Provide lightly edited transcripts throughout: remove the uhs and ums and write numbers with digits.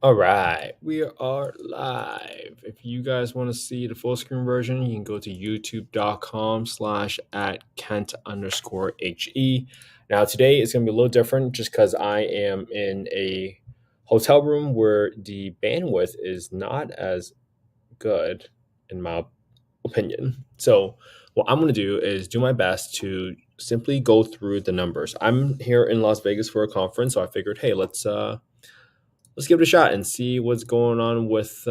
All right, we are live. If you guys want to see the full screen version, you can go to youtube.com/at Kent underscore HE. Now, today is going to be a little different just because I am in a hotel room where the bandwidth is not as good, in my opinion. So, what I'm going to do is do my best to simply go through the numbers. I'm here in Las Vegas for a conference, so I figured, hey, let's give it a shot and see what's going on with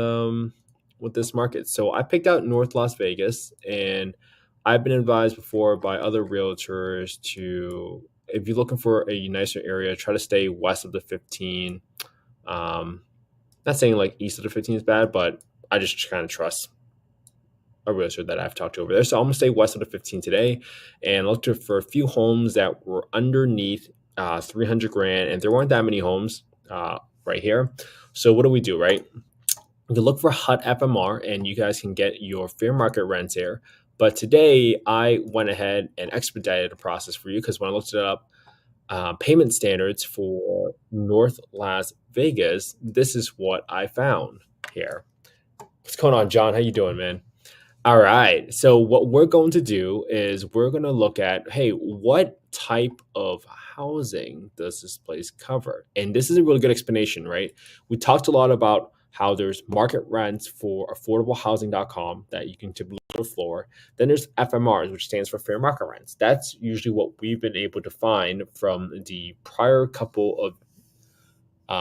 this market. So I picked out North Las Vegas, and I've been advised before by other realtors to, if you're looking for a nicer area, try to stay west of the 15. Um, Not saying like east of the 15 is bad, but I just kind of trust a realtor that I've talked to over there. So I'm gonna stay west of the 15 today, and look for a few homes that were underneath 300 grand, and there weren't that many homes right here. So what do we do, right? You can look for HUD FMR, and you guys can get your fair market rents here. But today I went ahead and expedited the process for you because when I looked it up, payment standards for North Las Vegas, this is what I found here. What's going on, John? How you doing, man? All right. So what we're going to do is we're going to look at, hey, what type of housing does this place cover? And this is a really good explanation, right? We talked a lot about how there's market rents for affordablehousing.com that you can typically floor. Then there's FMRs, which stands for fair market rents. That's usually what we've been able to find from the prior couple of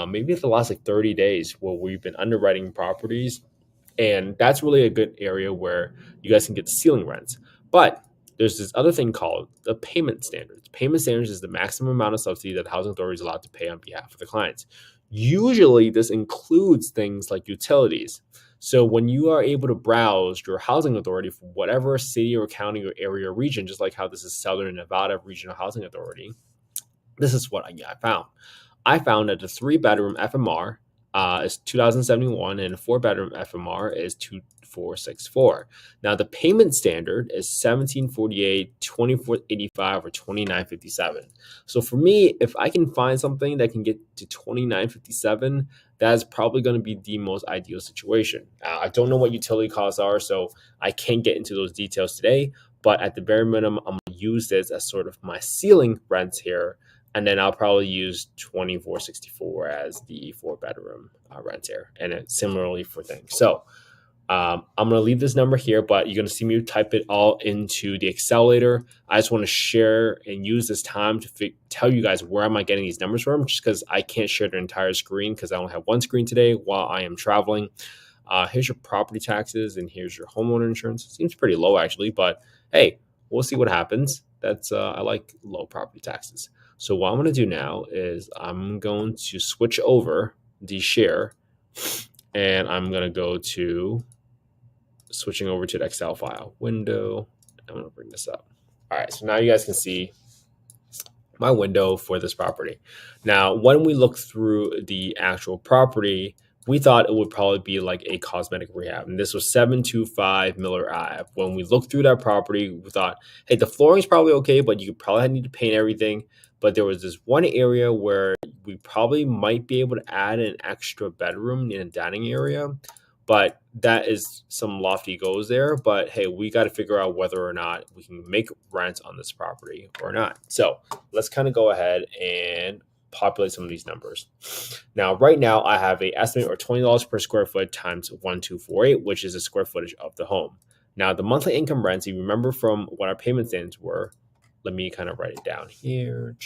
maybe the last like 30 days where we've been underwriting properties, and that's really a good area where you guys can get the ceiling rents. But there's this other thing called the payment standards. Payment standards is the maximum amount of subsidy that the housing authority is allowed to pay on behalf of the clients. Usually, this includes things like utilities. So when you are able to browse your housing authority for whatever city or county or area or region, just like how this is Southern Nevada Regional Housing Authority, this is what I found. I found that the 3-bedroom FMR is 2071 and a 4-bedroom FMR is 2464. Now the payment standard is 1748, 2485, or 2957. So for me, if I can find something that can get to 2957, that's probably going to be the most ideal situation. I don't know what utility costs are, so I can't get into those details today. But at the bare minimum, I'm going to use this as sort of my ceiling rents here, and then I'll probably use 2464 as the 4-bedroom rent here, and it similarly for things. So I'm going to leave this number here, but you're going to see me type it all into the Excel later. I just want to share and use this time to tell you guys where am I getting these numbers from, just because I can't share the entire screen because I only have one screen today while I am traveling. Here's your property taxes, and here's your homeowner insurance. It seems pretty low actually, but hey, we'll see what happens. That's I like low property taxes. So what I'm going to do now is I'm going to switch over the share, and I'm going to go to switching over to the Excel file window. I'm going to bring this up. All right, so now you guys can see my window for this property. Now, when we look through the actual property, we thought it would probably be like a cosmetic rehab. And this was 725 Miller Ave. When we looked through that property, we thought, hey, the flooring's probably okay, but you probably need to paint everything. But there was this one area where we probably might be able to add an extra bedroom in a dining area. But that is some lofty goals there. But hey, we got to figure out whether or not we can make rent on this property or not. So let's kind of go ahead and populate some of these numbers. Now, right now, I have a estimate or $20 per square foot times 1248, which is the square footage of the home. Now, the monthly income rents, you remember from what our payment standards were, let me kind of write it down here.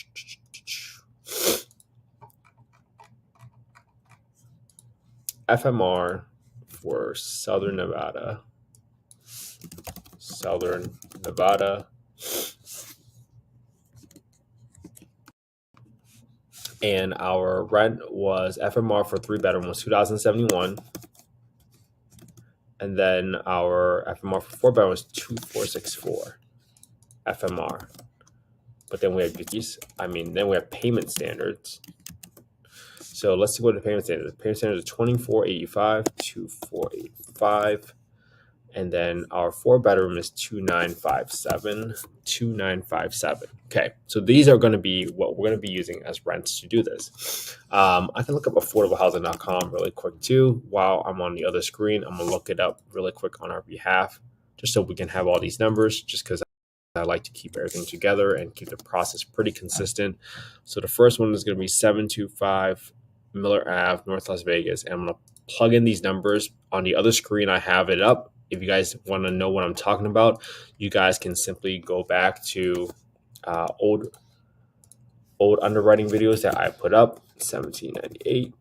FMR for Southern Nevada. And our rent was FMR for 3-bedroom was 2071. And then our FMR for 4-bedroom was 2464 FMR. But then we have then we have payment standards. So let's see what the payment standard is. The payment standard is 2485, 2485. And then our 4 bedroom is 2957. 2957. Okay, so these are going to be what we're going to be using as rents to do this. I can look up affordablehousing.com really quick too. While I'm on the other screen, I'm going to look it up really quick on our behalf, just so we can have all these numbers, just because I like to keep everything together and keep the process pretty consistent. So the first one is going to be 725 Miller Ave, North Las Vegas. And I'm going to plug in these numbers. On the other screen, I have it up. If you guys want to know what I'm talking about, you guys can simply go back to old underwriting videos that I put up. 1798,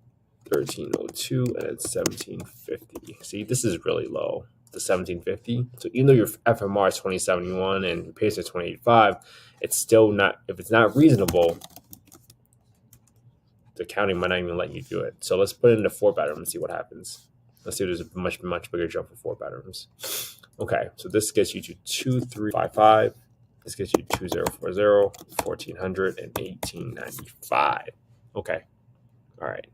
1302, and it's 1750. See, this is really low, the 1750. So even though your FMR is 2071 and your pace is 2085, it's still not, if it's not reasonable, the county might not even let you do it. So let's put it into 4 bedroom and see what happens. Let's see if there's a much bigger jump for 4 bedrooms. Okay, so this gets you to 2355. This gets you 2040, 1400, and 1895. Okay, all right.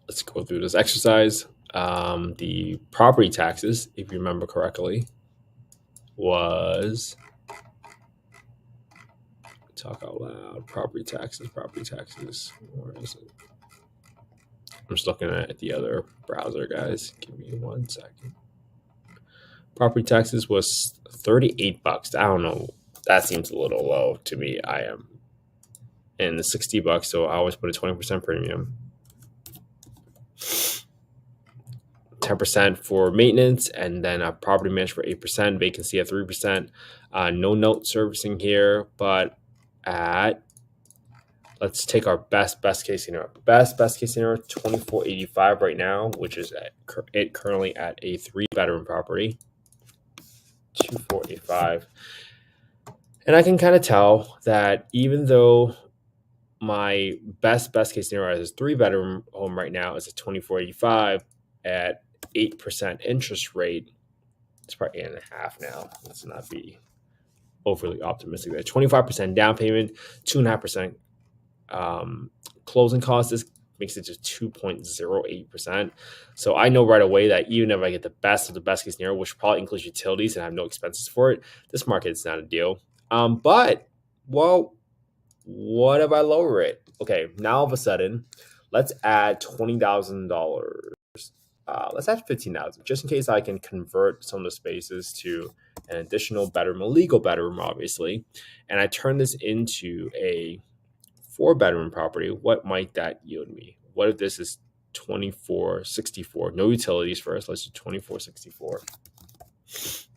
Let's go through this exercise. The property taxes, if you remember correctly, was, talk out loud, property taxes. Where is it? I'm just looking at the other browser, guys. Give me 1 second. Property taxes was $38. I don't know. That seems a little low to me. I am in the $60, so I always put a 20% premium. 10% for maintenance, and then a property management for 8%, vacancy at 3%. No note servicing here, but let's take our best case scenario. Best case scenario, 2485 right now, which is currently at a 3-bedroom property. 2485. And I can kind of tell that even though my best case scenario is 3-bedroom home right now is a 2485 at 8% interest rate. It's probably 8.5 now. Let's not be overly optimistic there. 25% down payment, 2.5% closing costs. This makes it to 2.08%. So I know right away that even if I get the best of the best case scenario, which probably includes utilities and I have no expenses for it, this market is not a deal. But, well, what if I lower it? Okay, now all of a sudden, let's add $20,000. Let's add $15,000, just in case I can convert some of the spaces to an additional bedroom, a legal bedroom, obviously. And I turn this into a 4-bedroom property. What might that yield me? What if this is 2464? No utilities first. Let's do 2464. It's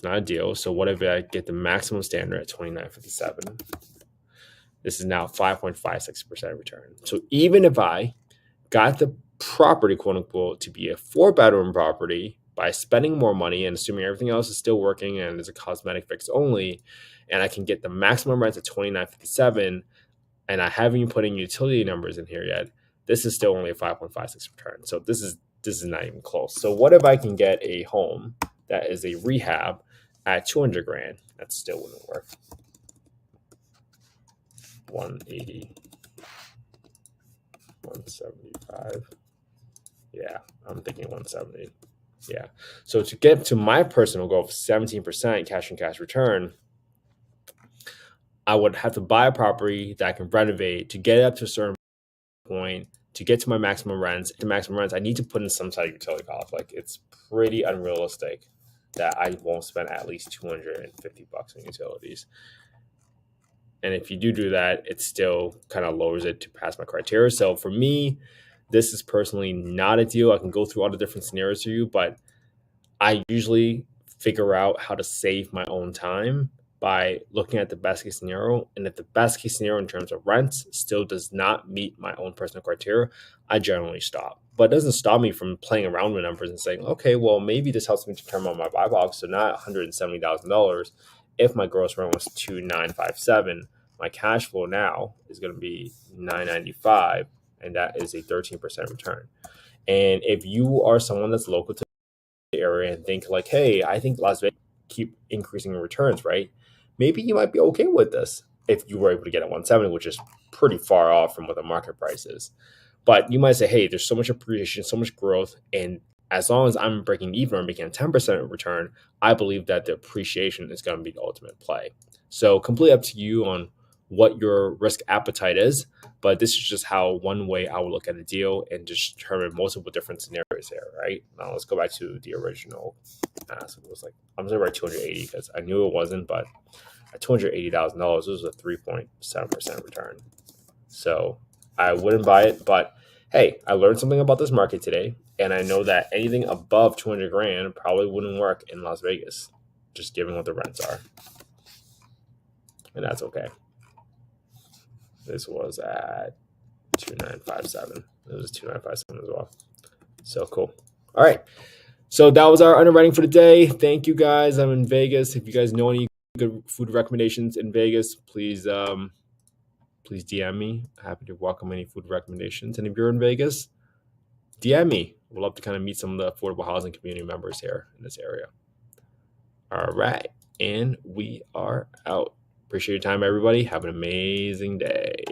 not a deal. So what if I get the maximum standard at 2957? This is now 5.56% return. So even if I got the property, quote unquote, to be a 4-bedroom property by spending more money and assuming everything else is still working and it's a cosmetic fix only, and I can get the maximum rent at 2957, and I haven't even put in utility numbers in here yet, this is still only a 5.56 return. So this is not even close. So what if I can get a home that is a rehab at 200 grand? That still wouldn't work. 180, 175. Yeah, I'm thinking 170. Yeah. So to get to my personal goal of 17% cash and cash return, I would have to buy a property that I can renovate to get it up to a certain point to get to my maximum rents. To maximum rents, I need to put in some sort of utility cost. Like, it's pretty unrealistic that I won't spend at least $250 on utilities. And if you do that, it still kind of lowers it to pass my criteria. So for me, this is personally not a deal. I can go through all the different scenarios for you, but I usually figure out how to save my own time by looking at the best case scenario. And if the best case scenario in terms of rents still does not meet my own personal criteria, I generally stop. But it doesn't stop me from playing around with numbers and saying, okay, well, maybe this helps me determine my buy box. So not $170,000. If my gross rent was 2,957, my cash flow now is going to be 995, and that is a 13% return. And if you are someone that's local to the area and think like, hey, I think Las Vegas keep increasing returns, right? Maybe you might be okay with this. if you were able to get at 170, which is pretty far off from what the market price is. But you might say, hey, there's so much appreciation, so much growth, and as long as I'm breaking even or making a 10% return, I believe that the appreciation is going to be the ultimate play. So completely up to you on what your risk appetite is, but this is just how one way I would look at a deal and just determine multiple different scenarios here, right? Now let's go back to the original ask. It was like, I'm going to write 280 because I knew it wasn't, but at $280,000, this was a 3.7% return. So I wouldn't buy it, but hey, I learned something about this market today, and I know that anything above 200 grand probably wouldn't work in Las Vegas, just given what the rents are. And that's okay. This was at 2957. It was 2957 as well. So cool. All right. So that was our underwriting for today. Thank you guys. I'm in Vegas. If you guys know any good food recommendations in Vegas, please DM me. Happy to welcome any food recommendations. And if you're in Vegas, DM me. We'd love to kind of meet some of the affordable housing community members here in this area. All right. And we are out. Appreciate your time, everybody. Have an amazing day.